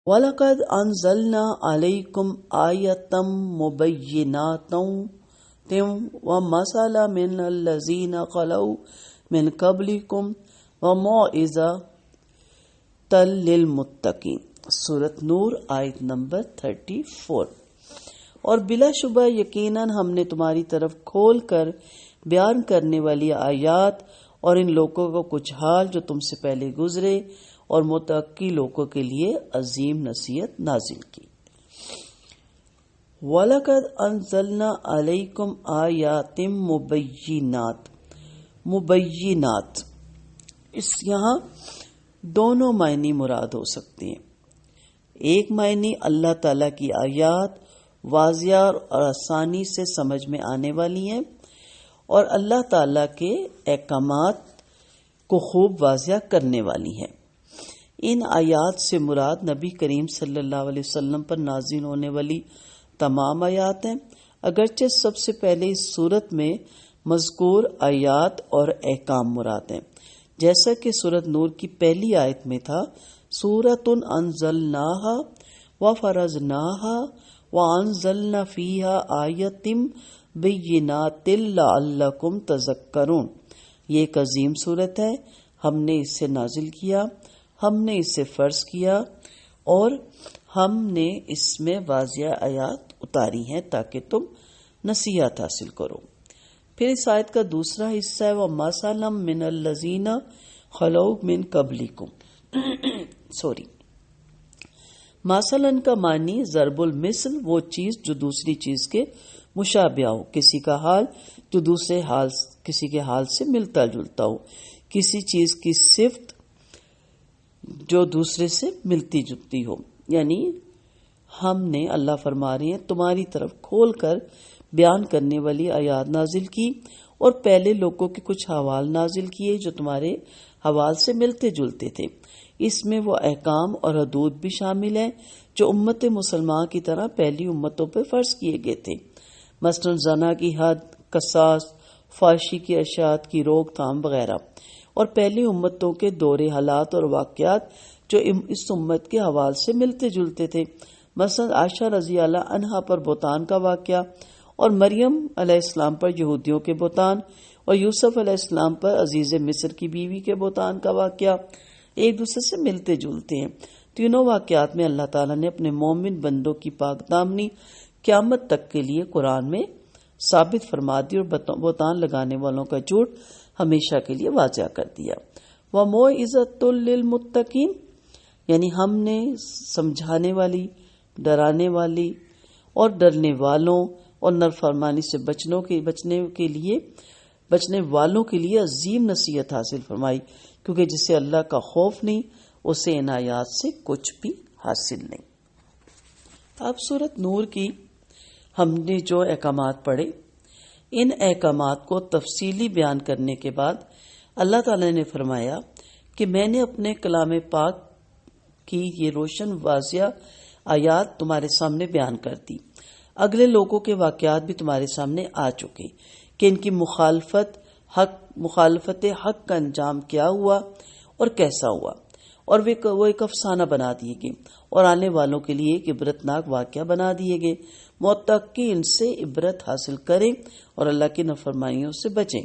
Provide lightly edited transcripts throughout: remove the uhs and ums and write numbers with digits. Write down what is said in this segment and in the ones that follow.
وَلَقَدْ أَنزَلْنَا عَلَيْكُمْ آيَةً مُبَيِّنَاتً وَمَثَلًا مِنَ الَّذِينَ خَلَوْا مِن قَبْلِكُمْ وَمَوْعِظَةً لِلْمُتَّقِينَ۔ سورۃ نور آیت نمبر 34۔ اور بلا شبہ یقیناً ہم نے تمہاری طرف کھول کر بیان کرنے والی آیات اور ان لوگوں کو کچھ حال جو تم سے پہلے گزرے اور متقی لوگوں کے لیے عظیم نصیحت نازل کی۔ وَلَقَدْ أَنزَلْنَا عَلَيْكُمْ آيَاتٍ مُبَيِّنَاتٍ، اس یہاں دونوں معنی مراد ہو سکتے ہیں۔ ایک معنی اللہ تعالیٰ کی آیات واضح اور آسانی سے سمجھ میں آنے والی ہیں اور اللہ تعالیٰ کے احکامات کو خوب واضح کرنے والی ہیں۔ ان آیات سے مراد نبی کریم صلی اللہ علیہ وسلم پر نازل ہونے والی تمام آیات ہیں، اگرچہ سب سے پہلے اس صورت میں مذکور آیات اور احکام مراد ہیں، جیسا کہ سورۃ نور کی پہلی آیت میں تھا، سورۃ انزلناہا وفرضناہا وانزلنا فیہا آیات بینات لعلکم تذکرون۔ یہ ایک عظیم صورت ہے، ہم نے اسے نازل کیا، ہم نے اسے فرض کیا اور ہم نے اس میں واضح آیات اتاری ہیں تاکہ تم نصیحت حاصل کرو۔ پھر اس آیت کا دوسرا حصہ ہے وَمَثَلًا مِنَ الَّذِينَ خَلَوْا مِن قَبْلِكُمْ۔ مثلاً کا معنی ضرب المثل، وہ چیز جو دوسری چیز کے مشابہ ہو، کسی کا حال جو کسی کے حال سے ملتا جلتا ہو، کسی چیز کی صفت جو دوسرے سے ملتی جلتی ہو۔ یعنی ہم نے، اللہ فرما رہے ہیں، تمہاری طرف کھول کر بیان کرنے والی آیات نازل کی اور پہلے لوگوں کے کچھ حوال نازل کیے جو تمہارے حوال سے ملتے جلتے تھے۔ اس میں وہ احکام اور حدود بھی شامل ہیں جو امت مسلمان کی طرح پہلی امتوں پہ فرض کیے گئے تھے، مثلاً زنا کی حد، قصاص، فحشی کی اشاعت کی روک تھام وغیرہ، اور پہلی امتوں کے دورے حالات اور واقعات جو اس امت کے حوال سے ملتے جلتے تھے، مثلاً عائشہ رضی اللہ عنہا پر بہتان کا واقعہ اور مریم علیہ السلام پر یہودیوں کے بہتان اور یوسف علیہ السلام پر عزیز مصر کی بیوی کے بہتان کا واقعہ ایک دوسرے سے ملتے جلتے ہیں۔ تینوں واقعات میں اللہ تعالیٰ نے اپنے مومن بندوں کی پاک دامنی قیامت تک کے لیے قرآن میں ثابت فرما دی اور بہتان لگانے والوں کا جھوٹ ہمیشہ کے لیے واضح کر دیا۔ وَمَوْعِظَةً لِلْمُتَّقِينَ، یعنی ہم نے سمجھانے والی، ڈرانے والی اور ڈرنے والوں اور نافرمانی سے بچنے والوں کے لیے عظیم نصیحت حاصل فرمائی، کیونکہ جسے اللہ کا خوف نہیں اسے ان آیات سے کچھ بھی حاصل نہیں۔ اب سورۃ نور کی ہم نے جو احکامات پڑھے، ان احکامات کو تفصیلی بیان کرنے کے بعد اللہ تعالی نے فرمایا کہ میں نے اپنے کلام پاک کی یہ روشن واضح آیات تمہارے سامنے بیان کر دی۔ اگلے لوگوں کے واقعات بھی تمہارے سامنے آ چکے کہ ان کی مخالفت حق کا انجام کیا ہوا اور کیسا ہوا، اور وہ ایک افسانہ بنا دیے گئے اور آنے والوں کے لیے ایک عبرتناک واقعہ بنا دیے گئے۔ متقی ان سے عبرت حاصل کریں اور اللہ کی نافرمانیوں سے بچیں۔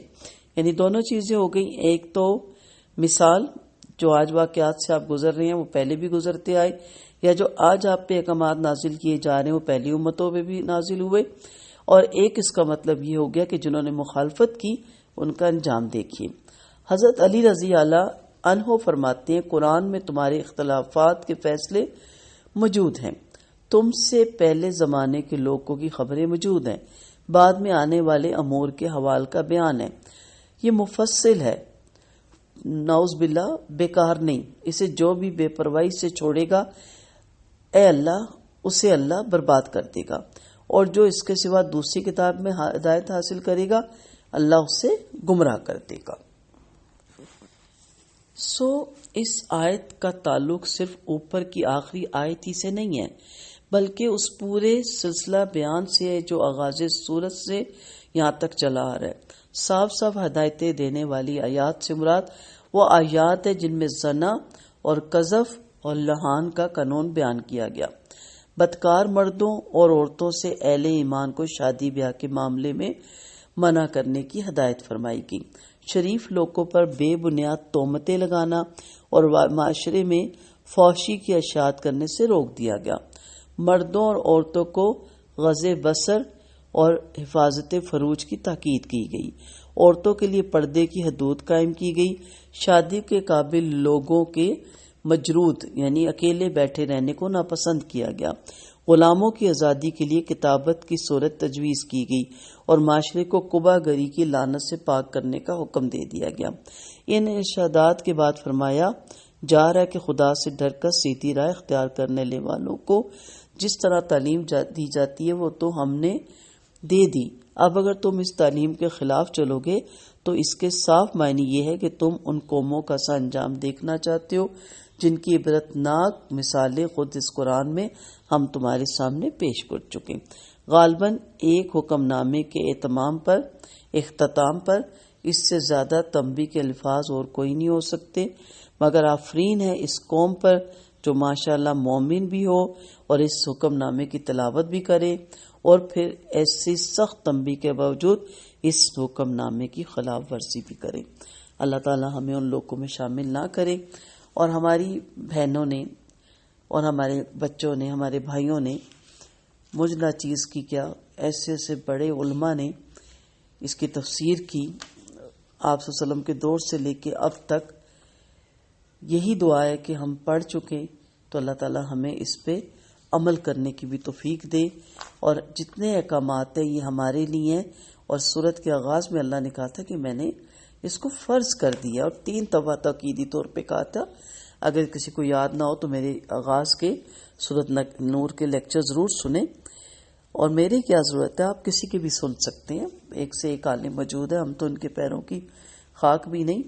یعنی دونوں چیزیں ہو گئی، ایک تو مثال جو آج واقعات سے آپ گزر رہے ہیں وہ پہلے بھی گزرتے آئے، یا جو آج آپ پہ احکامات نازل کیے جا رہے ہیں وہ پہلی امتوں پہ بھی نازل ہوئے، اور ایک اس کا مطلب یہ ہو گیا کہ جنہوں نے مخالفت کی ان کا انجام دیکھیے۔ حضرت علی رضی اللہ عنہ فرماتے ہیں، قرآن میں تمہارے اختلافات کے فیصلے موجود ہیں، تم سے پہلے زمانے کے لوگوں کی خبریں موجود ہیں، بعد میں آنے والے امور کے حوال کا بیان ہے، یہ مفصل ہے، نعوذ باللہ بیکار نہیں، اسے جو بھی بے پرواہی سے چھوڑے گا اے اللہ اسے اللہ برباد کر دے گا، اور جو اس کے سوا دوسری کتاب میں ہدایت حاصل کرے گا اللہ اسے گمراہ کر دے گا۔ اس آیت کا تعلق صرف اوپر کی آخری آیت ہی سے نہیں ہے، بلکہ اس پورے سلسلہ بیان سے ہے جو آغاز سورت سے یہاں تک چلا آ رہا ہے۔ صاف صاف ہدایتیں دینے والی آیات سے مراد وہ آیات ہے جن میں زنا اور قذف اور لہان کا قانون بیان کیا گیا۔ بدکار مردوں اور عورتوں سے اہل ایمان کو شادی بیاہ کے معاملے میں منع کرنے کی ہدایت فرمائی گئی۔ شریف لوگوں پر بے بنیاد تہمتیں لگانا اور معاشرے میں فحشی کی اشاعت کرنے سے روک دیا گیا۔ مردوں اور عورتوں کو غض بصر اور حفاظت فروج کی تاکید کی گئی۔ عورتوں کے لیے پردے کی حدود قائم کی گئی۔ شادی کے قابل لوگوں کے مجرود یعنی اکیلے بیٹھے رہنے کو ناپسند کیا گیا۔ غلاموں کی آزادی کے لیے کتابت کی صورت تجویز کی گئی اور معاشرے کو قبا گری کی لعنت سے پاک کرنے کا حکم دے دیا گیا۔ ان ارشادات کے بعد فرمایا جا رہا ہے کہ خدا سے ڈر کر سیدھی راہ اختیار کرنے والوں کو جس طرح تعلیم دی جاتی ہے وہ تو ہم نے دے دی۔ اب اگر تم اس تعلیم کے خلاف چلو گے تو اس کے صاف معنی یہ ہے کہ تم ان قوموں کا سا انجام دیکھنا چاہتے ہو جن کی عبرتناک مثالیں خود اس قرآن میں ہم تمہارے سامنے پیش کر چکے۔ غالباً ایک حکم نامے کے اختتام پر اس سے زیادہ تنبیہ کے الفاظ اور کوئی نہیں ہو سکتے، مگر آفرین ہے اس قوم پر جو ماشاءاللہ مومن بھی ہو اور اس حکم نامے کی تلاوت بھی کرے اور پھر ایسی سخت تنبیہ کے باوجود اس حکم نامے کی خلاف ورزی بھی کرے۔ اللہ تعالی ہمیں ان لوگوں میں شامل نہ کرے۔ اور ہماری بہنوں نے اور ہمارے بچوں نے، ہمارے بھائیوں نے مجھ ناچیز کی کیا ایسے ایسے بڑے علماء نے اس کی تفسیر کی۔ آپ صلی اللہ علیہ وسلم کے دور سے لے کے اب تک یہی دعا ہے کہ ہم پڑھ چکے تو اللہ تعالی ہمیں اس پہ عمل کرنے کی بھی توفیق دے۔ اور جتنے احکامات ہیں یہ ہمارے لیے ہیں، اور سورت کے آغاز میں اللہ نے کہا تھا کہ میں نے اس کو فرض کر دیا، اور 3 دفعہ تاکیدی طور پہ کہا تھا۔ اگر کسی کو یاد نہ ہو تو میرے آغاز کے سورت نور کے لیکچر ضرور سنیں۔ اور میرے کیا ضرورت ہے، آپ کسی کے بھی سن سکتے ہیں، ایک سے ایک عالم موجود ہے، ہم تو ان کے پیروں کی خاک بھی نہیں۔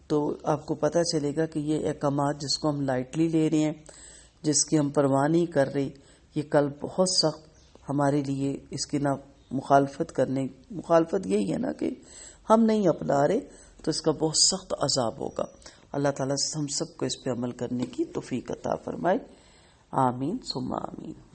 تو آپ کو پتہ چلے گا کہ یہ احکامات جس کو ہم لائٹلی لے رہے ہیں، جس کی ہم پرواہ نہیں کر رہے، یہ کل بہت سخت ہمارے لیے اس کی مخالفت یہی ہے نا کہ ہم نہیں اپنا رہے تو اس کا بہت سخت عذاب ہوگا۔ اللہ تعالیٰ ہم سب کو اس پہ عمل کرنے کی توفیق عطا فرمائے۔ آمین ثم آمین۔